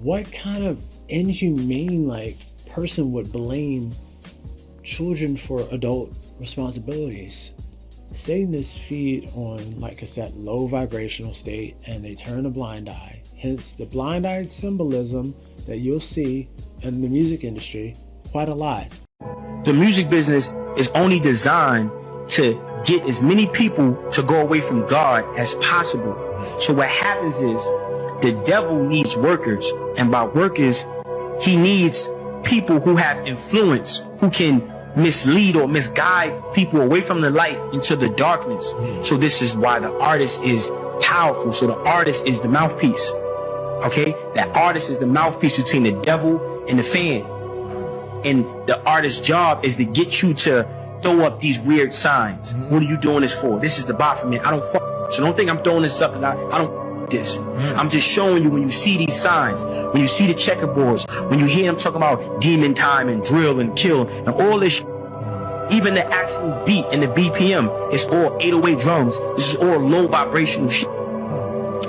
what kind of inhumane person would blame children for adult responsibilities? Satanists feed on, like I said, low vibrational state, and they turn a blind eye. Hence the blind-eyed symbolism that you'll see in the music industry quite a lot. The music business is only designed to get as many people to go away from God as possible. So what happens is the devil needs workers, and by workers, he needs people who have influence, who can mislead or misguide people away from the light into the darkness. So this is why the artist is powerful. So the artist is the mouthpiece. Okay? That artist is the mouthpiece between the devil and the fan. And the artist's job is to get you to throw up these weird signs. What are you doing this for? This is the Baphomet. I don't fuck. So don't think I'm throwing this up because I don't this. I'm just showing you when you see these signs, when you see the checkerboards, when you hear them talking about demon time and drill and kill and all this even the actual beat and the BPM, it's all 808 drums. This is all low vibrational shit.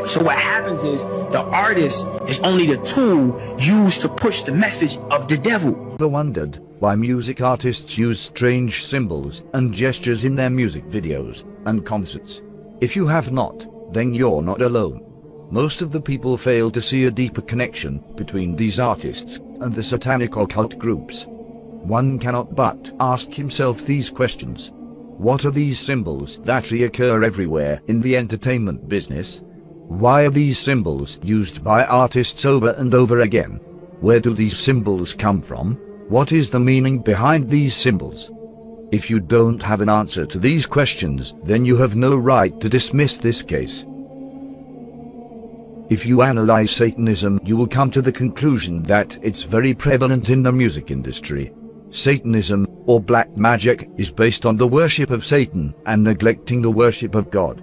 So what happens is the artist is only the tool used to push the message of the devil. Ever wondered why music artists use strange symbols and gestures in their music videos and concerts? If you have not, then you're not alone. Most of the people fail to see a deeper connection between these artists and the satanic occult groups. One cannot but ask himself these questions. What are these symbols that reoccur everywhere in the entertainment business? Why are these symbols used by artists over and over again? Where do these symbols come from? What is the meaning behind these symbols? If you don't have an answer to these questions, then you have no right to dismiss this case. If you analyze Satanism, you will come to the conclusion that it's very prevalent in the music industry. Satanism, or black magic, is based on the worship of Satan and neglecting the worship of God.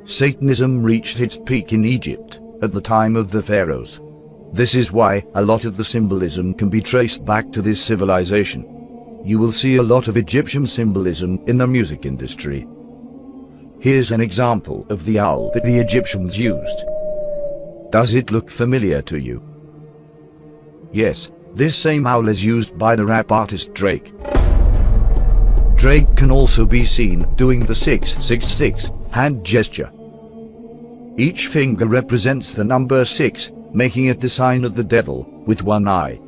Satanism reached its peak in Egypt, at the time of the pharaohs. This is why a lot of the symbolism can be traced back to this civilization. You will see a lot of Egyptian symbolism in the music industry. Here's an example of the owl that the Egyptians used. Does it look familiar to you? Yes, this same owl is used by the rap artist Drake. Drake can also be seen doing the 666 hand gesture. Each finger represents the number 6, making it the sign of the devil, with one eye.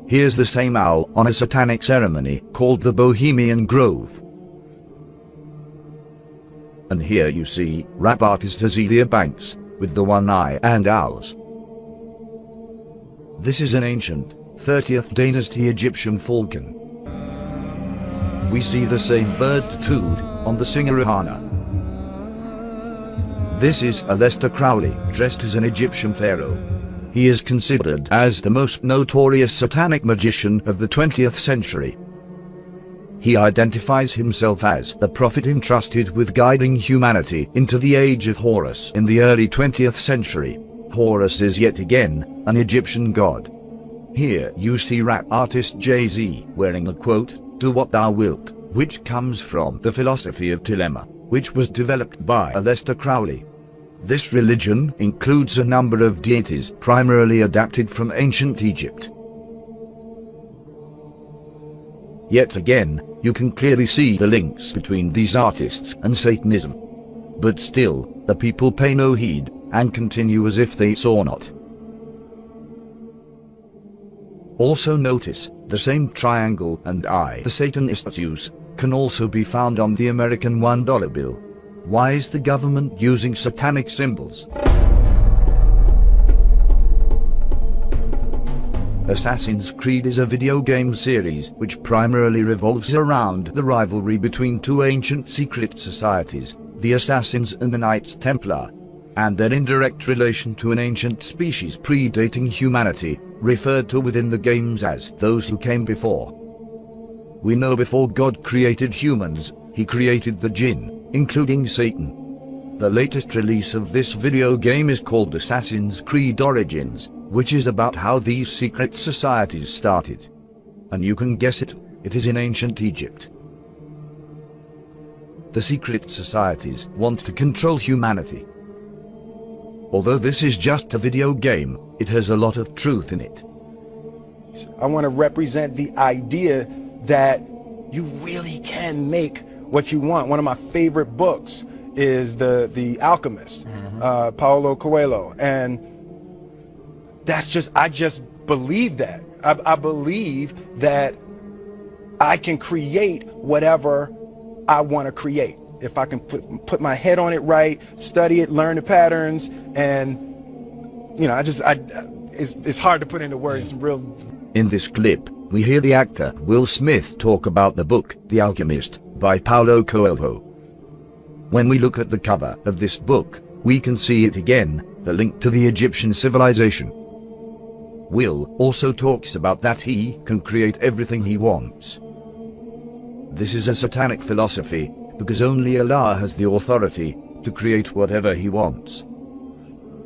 Here's the same owl on a satanic ceremony called the Bohemian Grove. And here you see rap artist Azealia Banks, with the one eye and owls. This is an ancient, 30th dynasty Egyptian falcon. We see the same bird tattooed on the singer Rihanna. This is Aleister Crowley, dressed as an Egyptian pharaoh. He is considered as the most notorious satanic magician of the 20th century. He identifies himself as the prophet entrusted with guiding humanity into the age of Horus in the early 20th century. Horus is yet again an Egyptian god. Here you see rap artist Jay-Z wearing the quote, "Do what thou wilt," which comes from the philosophy of dilemma, which was developed by Aleister Crowley. This religion includes a number of deities primarily adapted from ancient Egypt. Yet again, you can clearly see the links between these artists and Satanism. But still, the people pay no heed, and continue as if they saw not. Also notice, the same triangle and eye the Satanists use, can also be found on the American $1 bill. Why is the government using satanic symbols? Assassin's Creed is a video game series which primarily revolves around the rivalry between two ancient secret societies, the Assassins and the Knights Templar, and their indirect relation to an ancient species predating humanity, referred to within the games as those who came before. We know before God created humans, he created the jinn, including Satan. The latest release of this video game is called Assassin's Creed Origins, which is about how these secret societies started. And you can guess it, it is in ancient Egypt. The secret societies want to control humanity. Although this is just a video game, it has a lot of truth in it. I want to represent the idea that you really can make what you want. One of my favorite books is The Alchemist, Paulo Coelho, and I just believe that. I believe that I can create whatever I want to create. If I can put my head on it right, study it, learn the patterns, and it's hard to put into words. It's real. In this clip, we hear the actor Will Smith talk about the book The Alchemist by Paulo Coelho. When we look at the cover of this book, we can see it again, the link to the Egyptian civilization. Will also talks about that he can create everything he wants. This is a satanic philosophy, because only Allah has the authority to create whatever he wants.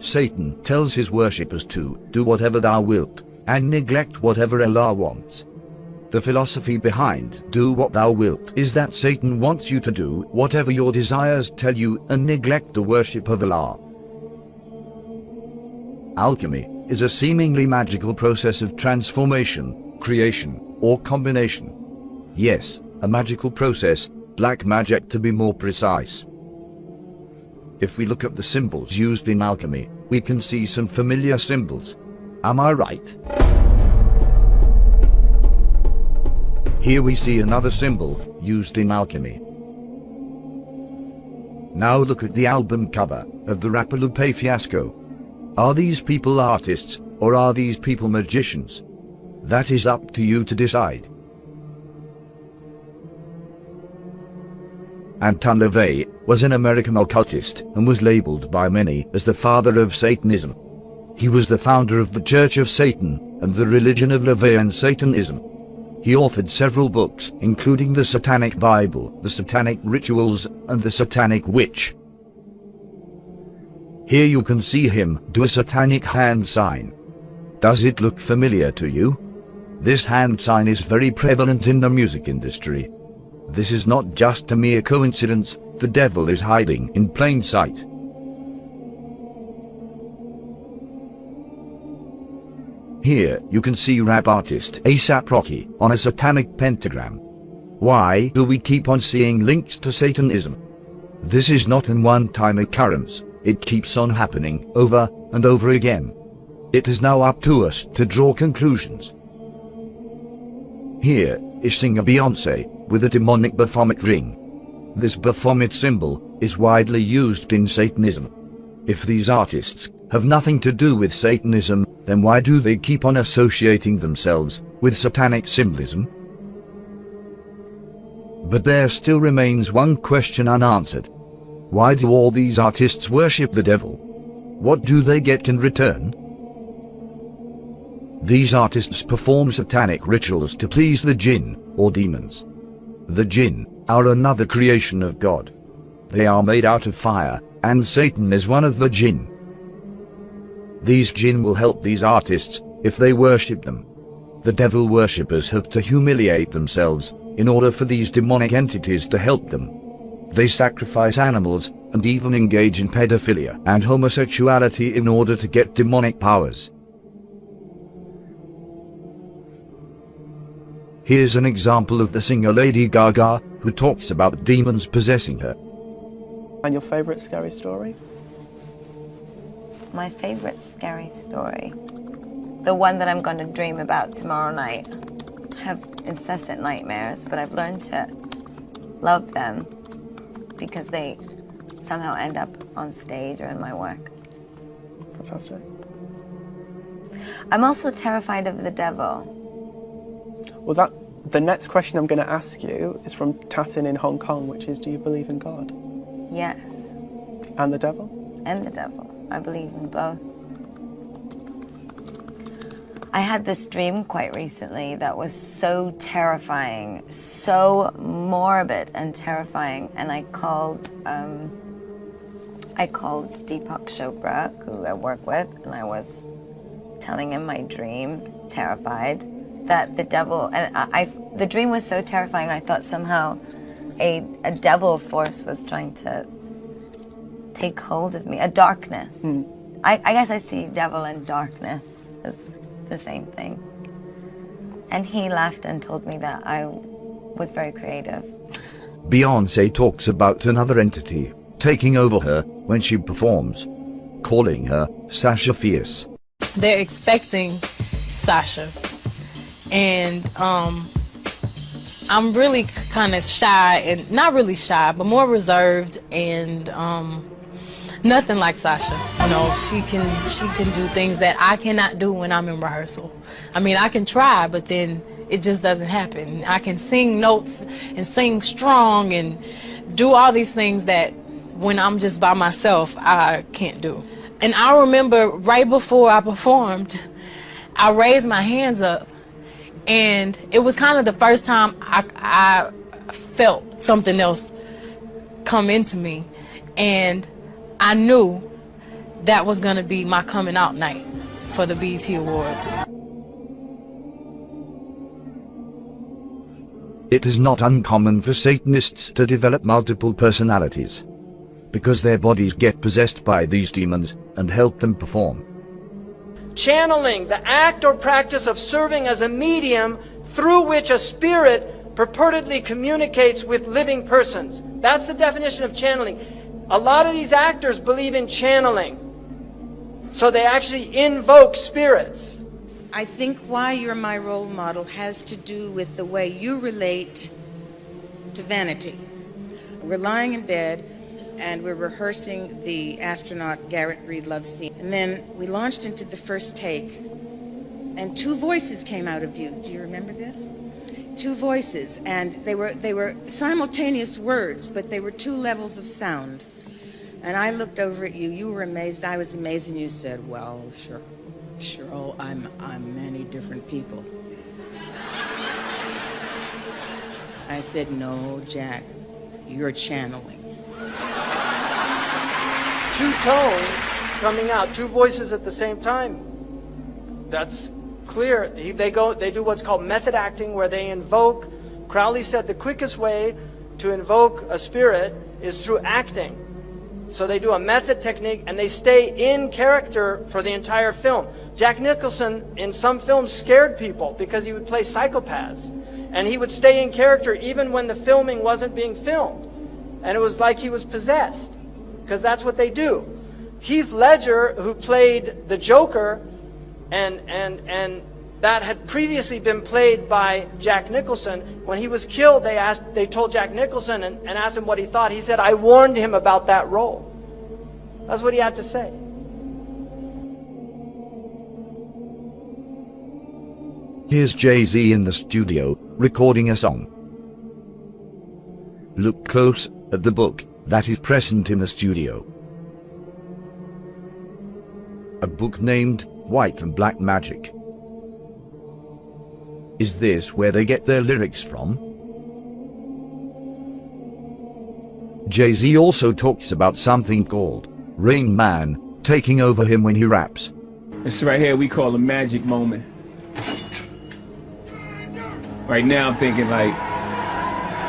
Satan tells his worshippers to do whatever thou wilt, and neglect whatever Allah wants. The philosophy behind do what thou wilt is that Satan wants you to do whatever your desires tell you and neglect the worship of Allah. Alchemy is a seemingly magical process of transformation, creation, or combination. Yes, a magical process, black magic to be more precise. If we look at the symbols used in alchemy, we can see some familiar symbols. Am I right? Here we see another symbol used in alchemy. Now look at the album cover of the rapper Lupe Fiasco. Are these people artists, or are these people magicians? That is up to you to decide. Anton LaVey was an American occultist and was labeled by many as the father of Satanism. He was the founder of the Church of Satan and the religion of LaVey and Satanism. He authored several books, including the Satanic Bible, the Satanic Rituals, and the Satanic Witch. Here you can see him do a satanic hand sign. Does it look familiar to you? This hand sign is very prevalent in the music industry. This is not just a mere coincidence, the devil is hiding in plain sight. Here you can see rap artist A$AP Rocky on a satanic pentagram. Why do we keep on seeing links to Satanism? This is not an one-time occurrence, it keeps on happening over and over again. It is now up to us to draw conclusions. Here is singer Beyonce with a demonic Baphomet ring. This Baphomet symbol is widely used in Satanism. If these artists have nothing to do with Satanism, then why do they keep on associating themselves with satanic symbolism? But there still remains one question unanswered. Why do all these artists worship the devil? What do they get in return? These artists perform satanic rituals to please the jinn, or demons. The jinn are another creation of God. They are made out of fire, and Satan is one of the jinn. These jinn will help these artists if they worship them. The devil worshippers have to humiliate themselves in order for these demonic entities to help them. They sacrifice animals and even engage in pedophilia and homosexuality in order to get demonic powers. Here's an example of the singer Lady Gaga, who talks about demons possessing her. And your favorite scary story? My favorite scary story, the one that I'm going to dream about tomorrow night. I have incessant nightmares, but I've learned to love them because they somehow end up on stage or in my work. Fantastic. I'm also terrified of the devil. Well, the next question I'm going to ask you is from Tatin in Hong Kong, which is, do you believe in God? Yes. And the devil? And the devil. I believe in both. I had this dream quite recently that was so terrifying, so morbid and terrifying, and I called Deepak Chopra, who I work with, and I was telling him my dream, terrified, that the devil, and the dream was so terrifying, I thought somehow a devil force was trying to take hold of me, a darkness. I guess I see devil and darkness as the same thing. And he left and told me that I was very creative. Beyonce talks about another entity taking over her when she performs, calling her Sasha Fierce. They're expecting Sasha, and I'm really kind of shy, and not really shy, but more reserved, and nothing like Sasha. You know, she can do things that I cannot do when I'm in rehearsal. I mean, I can try, but then it just doesn't happen. I can sing notes and sing strong and do all these things that when I'm just by myself, I can't do. And I remember right before I performed, I raised my hands up, and it was kind of the first time I felt something else come into me, and I knew that was gonna be my coming out night for the BET Awards. It is not uncommon for Satanists to develop multiple personalities, because their bodies get possessed by these demons and help them perform. Channeling, the act or practice of serving as a medium through which a spirit purportedly communicates with living persons. That's the definition of channeling. A lot of these actors believe in channeling, so they actually invoke spirits. I think why you're my role model has to do with the way you relate to vanity. We're lying in bed and we're rehearsing the astronaut Garrett Reed love scene. And then we launched into the first take, and two voices came out of you. Do you remember this? Two voices, and they were simultaneous words, but they were two levels of sound. And I looked over at you, you were amazed, I was amazed, and you said, well, sure, Cheryl, I'm many different people. I said, no, Jack, you're channeling. Two tones coming out, two voices at the same time. That's clear. They do what's called method acting, where they invoke. Crowley said the quickest way to invoke a spirit is through acting. So they do a method technique and they stay in character for the entire film. Jack Nicholson in some films scared people because he would play psychopaths. And he would stay in character even when the filming wasn't being filmed. And it was like he was possessed, because that's what they do. Heath Ledger, who played the Joker, and that had previously been played by Jack Nicholson. When he was killed, they told Jack Nicholson and asked him what he thought. He said, I warned him about that role. That's what he had to say. Here's Jay-Z in the studio, recording a song. Look close at the book that is present in the studio. A book named White and Black Magic. Is this where they get their lyrics from? Jay-Z also talks about something called Rain Man taking over him when he raps. This right here we call a magic moment. Right now I'm thinking like,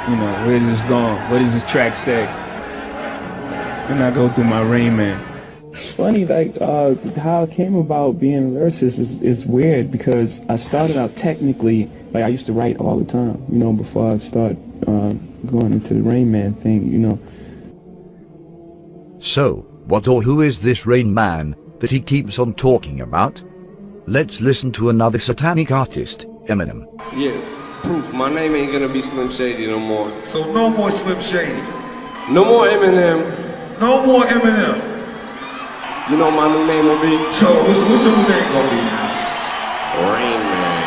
you know, where's this going? What does this track say? Then I go through my Rain Man. It's funny, like, how I came about being a lyricist is weird, because I started out technically, like, I used to write all the time, you know, before I started going into the Rain Man thing, you know. So, what or who is this Rain Man that he keeps on talking about? Let's listen to another satanic artist, Eminem. Yeah, proof. My name ain't gonna be Slim Shady no more. So no more Slim Shady. No more Eminem. No more Eminem. You know my new name will be? So what's your new name gonna be now? Rain Man.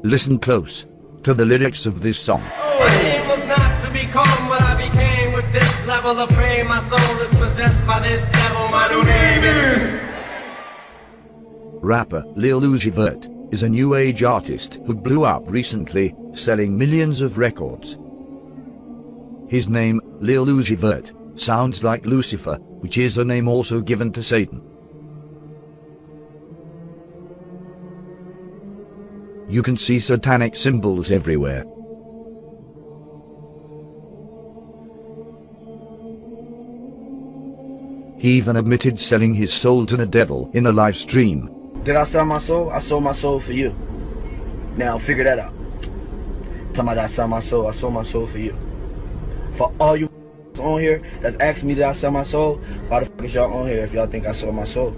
Listen close to the lyrics of this song. My aim was not to become what I became. With this level of fame, my soul is possessed by this devil. My new name is... Rapper Lil Uzi Vert is a new age artist who blew up recently, selling millions of records. His name, Lil Uzi Vert, sounds like Lucifer, which is a name also given to Satan. You can see satanic symbols everywhere. He even admitted selling his soul to the devil in a live stream. Did I sell my soul? I sold my soul for you. Now figure that out. Talking about I sold my soul for you. For all you on here that's asking me did I sell my soul, why the fuck is y'all on here if y'all think I sold my soul?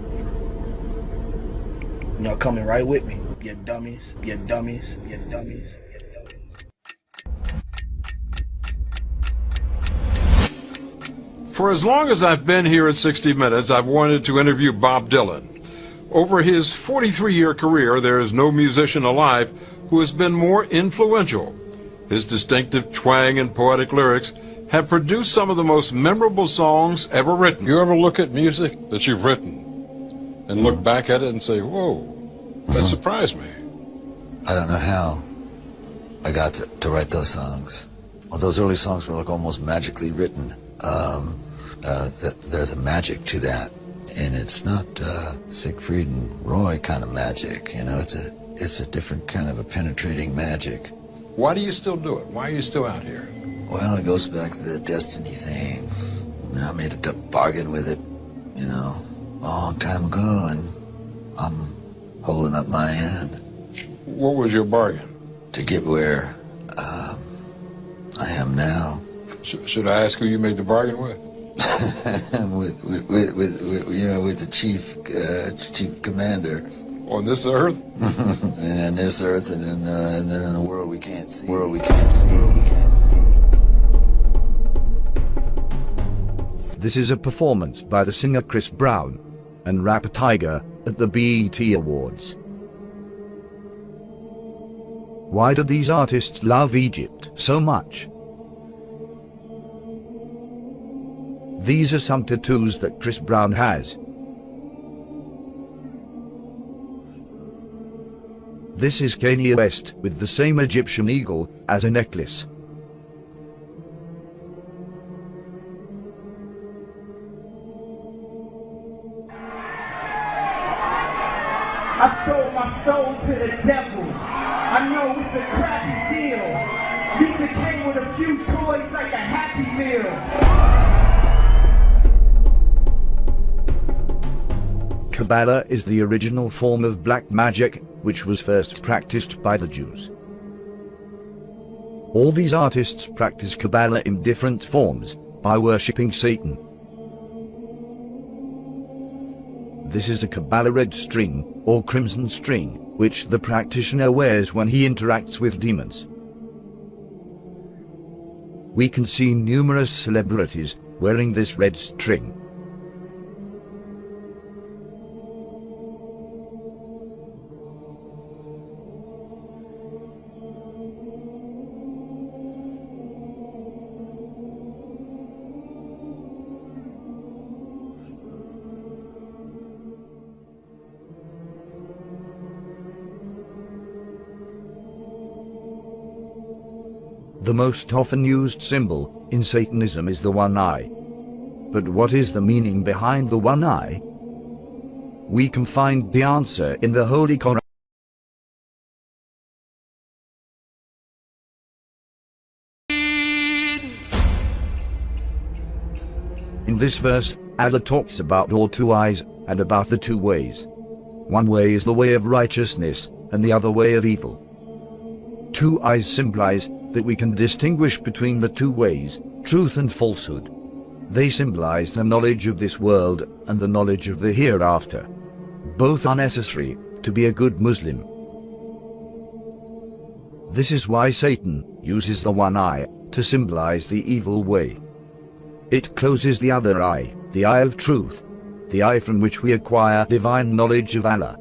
Y'all coming right with me. You dummies, you dummies, you dummies. For as long as I've been here at 60 Minutes, I've wanted to interview Bob Dylan. Over his 43-year career, there is no musician alive who has been more influential. His distinctive twang and poetic lyrics have produced some of the most memorable songs ever written. You ever look at music that you've written and look back at it and say, whoa, that surprised me? I don't know how I got to write those songs. Well, those early songs were like almost magically written. There's a magic to that, and it's not Siegfried and Roy kind of magic. You know, it's a different kind of a penetrating magic. Why do you still do it? Why are you still out here? Well, it goes back to the destiny thing. I mean, I made a bargain with it, you know, a long time ago, and I'm holding up my end. What was your bargain? To get where I am now. Should I ask who you made the bargain with? with the chief commander. On this earth? And on this earth, and then in the world we can't see. This is a performance by the singer Chris Brown and rapper Tyga at the BET Awards. Why do these artists love Egypt so much? These are some tattoos that Chris Brown has. This is Kanye West with the same Egyptian eagle as a necklace. I sold my soul to the devil. I know it's a crappy deal. At least it came with a few toys like a Happy Meal. Kabbalah is the original form of black magic, which was first practiced by the Jews. All these artists practice Kabbalah in different forms, by worshipping Satan. This is a Kabbalah red string, or crimson string, which the practitioner wears when he interacts with demons. We can see numerous celebrities wearing this red string. The most often used symbol in Satanism is the one eye. But what is the meaning behind the one eye? We can find the answer in the Holy Quran. In this verse, Allah talks about all two eyes and about the two ways. One way is the way of righteousness and the other way of evil. Two eyes symbolize that we can distinguish between the two ways, truth and falsehood. They symbolize the knowledge of this world and the knowledge of the hereafter. Both are necessary to be a good Muslim. This is why Satan uses the one eye to symbolize the evil way. It closes the other eye, the eye of truth, the eye from which we acquire divine knowledge of Allah.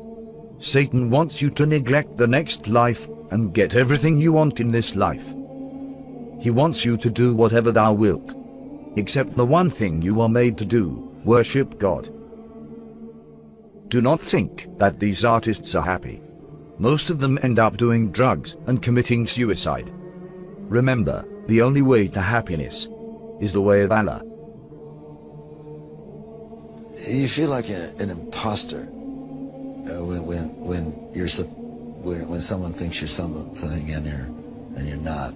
Satan wants you to neglect the next life and get everything you want in this life. He wants you to do whatever thou wilt, except the one thing you are made to do, worship God. Do not think that these artists are happy. Most of them end up doing drugs and committing suicide. Remember, the only way to happiness is the way of Allah. You feel like an imposter when someone thinks you're something and you're not.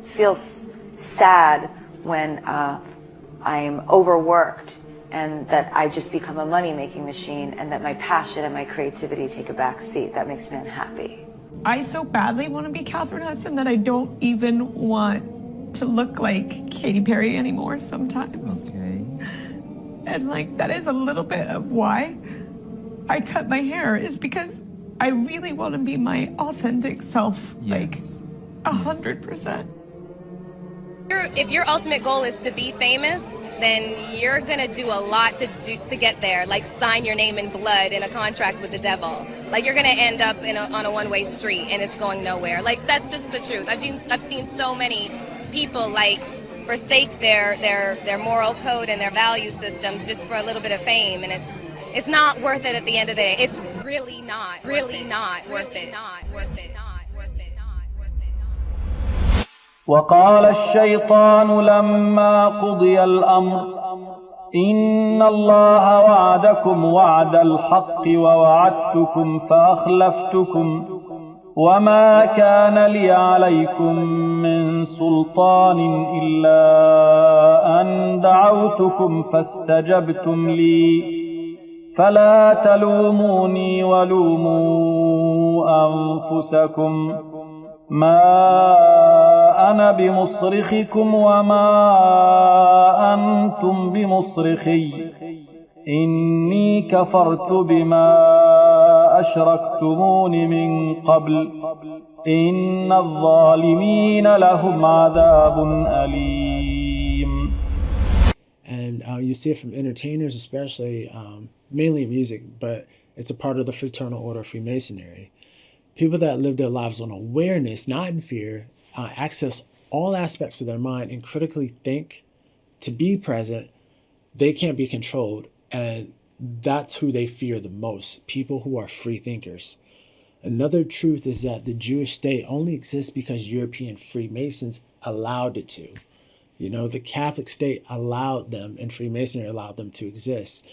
Feel sad when I'm overworked and that I just become a money-making machine, and that my passion and my creativity take a back seat. That makes me unhappy. I so badly want to be Catherine Hudson that I don't even want to look like Katy Perry anymore sometimes. Okay. And like, that is a little bit of why I cut my hair, is because I really want to be my authentic self, like 100%. If your ultimate goal is to be famous, then you're gonna do a lot to get there, like sign your name in blood in a contract with the devil. Like you're gonna end up on a one-way street and it's going nowhere. Like that's just the truth. I've seen so many people like forsake their moral code and their value systems just for a little bit of fame, and it's not worth it at the end of the day. It's really not worth it. وقال الشيطان لما قضي الأمر إن الله وعدكم وعد الحق ووعدتكم فأخلفتكم وما كان لي عليكم من سلطان إلا أن دعوتكم فاستجبتم لي فلا تلوموني ولوموا أنفسكم ما أنا بمصرخكم وما أنتم بمصرخي إني كفرت بما أشركتمون من قبل إن الظالمين لهم عذاب أليم. And you see it from entertainers, especially, mainly music, but it's a part of the Fraternal Order of Freemasonry. People that live their lives on awareness, not in fear, access all aspects of their mind and critically think to be present. They can't be controlled. And that's who they fear the most, people who are free thinkers. Another truth is that the Jewish state only exists because European Freemasons allowed it to. You know, the Catholic state allowed them, and Freemasonry allowed them to exist.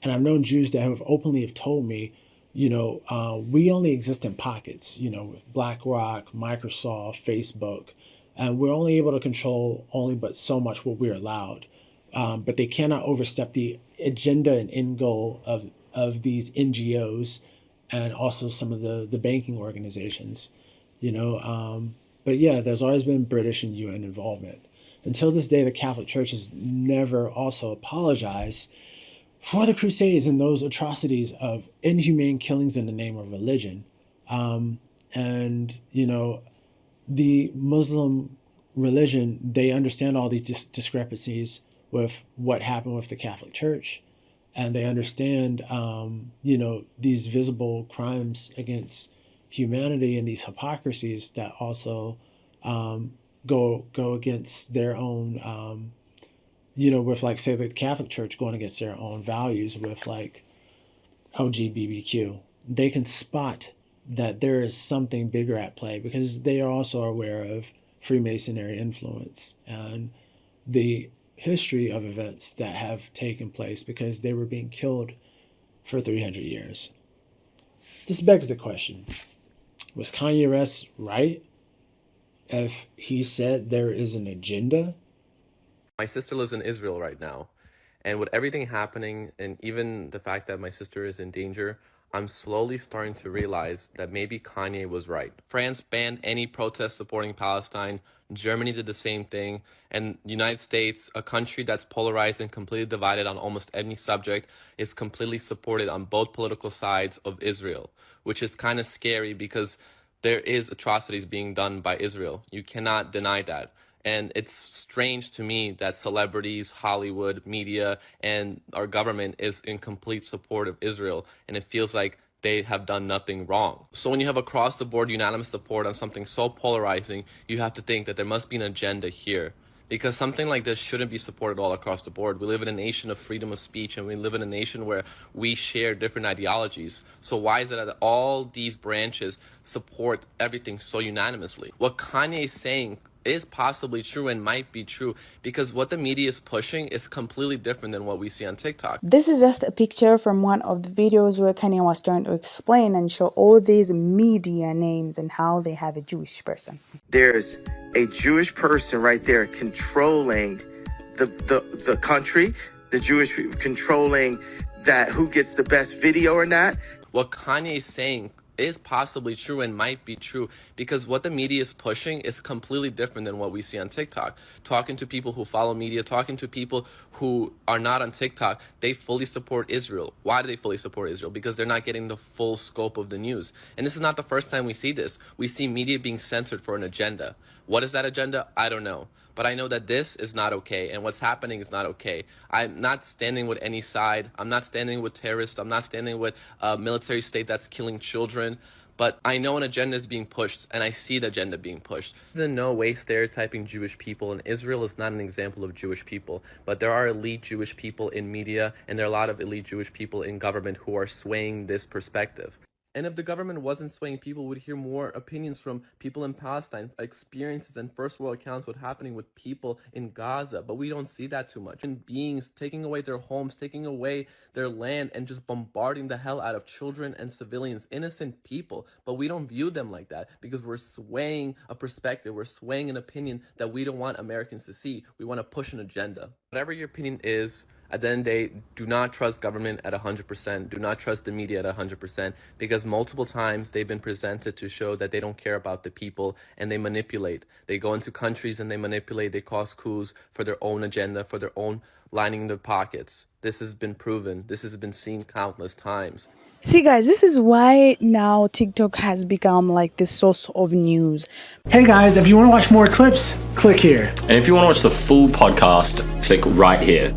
And I've known Jews that have openly told me, you know, we only exist in pockets, you know, with BlackRock, Microsoft, Facebook, and we're only able to control only but so much what we're allowed. But they cannot overstep the agenda and end goal of these NGOs and also some of the banking organizations, you know. But yeah, there's always been British and UN involvement. Until this day, the Catholic Church has never also apologized for the Crusades and those atrocities of inhumane killings in the name of religion. And, you know, the Muslim religion, they understand all these discrepancies with what happened with the Catholic Church. And they understand, you know, these visible crimes against humanity and these hypocrisies that also go against their own, you know, with like, say, the Catholic Church going against their own values with like LGBTQ. They can spot that there is something bigger at play because they are also aware of Freemasonry influence and the history of events that have taken place because they were being killed for 300 years. This begs the question, was Kanye West right if he said there is an agenda? My sister lives in Israel right now, and with everything happening and even the fact that my sister is in danger, I'm slowly starting to realize that maybe Kanye was right. France banned any protest supporting Palestine. Germany did the same thing. And the United States, a country that's polarized and completely divided on almost any subject, is completely supported on both political sides of Israel, which is kind of scary because there is atrocities being done by Israel. You cannot deny that. And it's strange to me that celebrities, Hollywood, media, and our government is in complete support of Israel. And it feels like they have done nothing wrong. So when you have across the board unanimous support on something so polarizing, you have to think that there must be an agenda here. Because something like this shouldn't be supported all across the board. We live in a nation of freedom of speech, and we live in a nation where we share different ideologies. So why is it that all these branches support everything so unanimously? What Kanye is saying is possibly true and might be true because what the media is pushing is completely different than what we see on TikTok. This is just a picture from one of the videos where Kanye was trying to explain and show all these media names and how they have a Jewish person. There's a Jewish person right there controlling the country. the Jewish people controlling that who gets the best video or not. What Kanye is saying is possibly true and might be true, because what the media is pushing is completely different than what we see on TikTok. Talking to people who follow media, talking to people who are not on TikTok, they fully support Israel. Why do they fully support Israel? Because they're not getting the full scope of the news. And this is not the first time we see this. We see media being censored for an agenda. What is that agenda? I don't know. But I know that this is not okay, and what's happening is not okay. I'm not standing with any side. I'm not standing with terrorists. I'm not standing with a military state that's killing children. But I know an agenda is being pushed, and I see the agenda being pushed. This is in no way stereotyping Jewish people, and Israel is not an example of Jewish people. But there are elite Jewish people in media, and there are a lot of elite Jewish people in government who are swaying this perspective. And if the government wasn't swaying, people would hear more opinions from people in Palestine, experiences and first world accounts what's happening with people in Gaza. But we don't see that too much. And beings taking away their homes, taking away their land, and just bombarding the hell out of children and civilians, innocent people. But we don't view them like that because we're swaying a perspective. We're swaying an opinion that we don't want Americans to see. We want to push an agenda. Whatever your opinion is, at the end of the day, do not trust government at 100%. Do not trust the media at 100%, because multiple times they've been presented to show that they don't care about the people, and they manipulate. They go into countries and they manipulate. They cause coups for their own agenda, for their own lining their pockets. This has been proven. This has been seen countless times. See guys, this is why now TikTok has become like the source of news. Hey guys, if you want to watch more clips, click here. And if you want to watch the full podcast, click right here.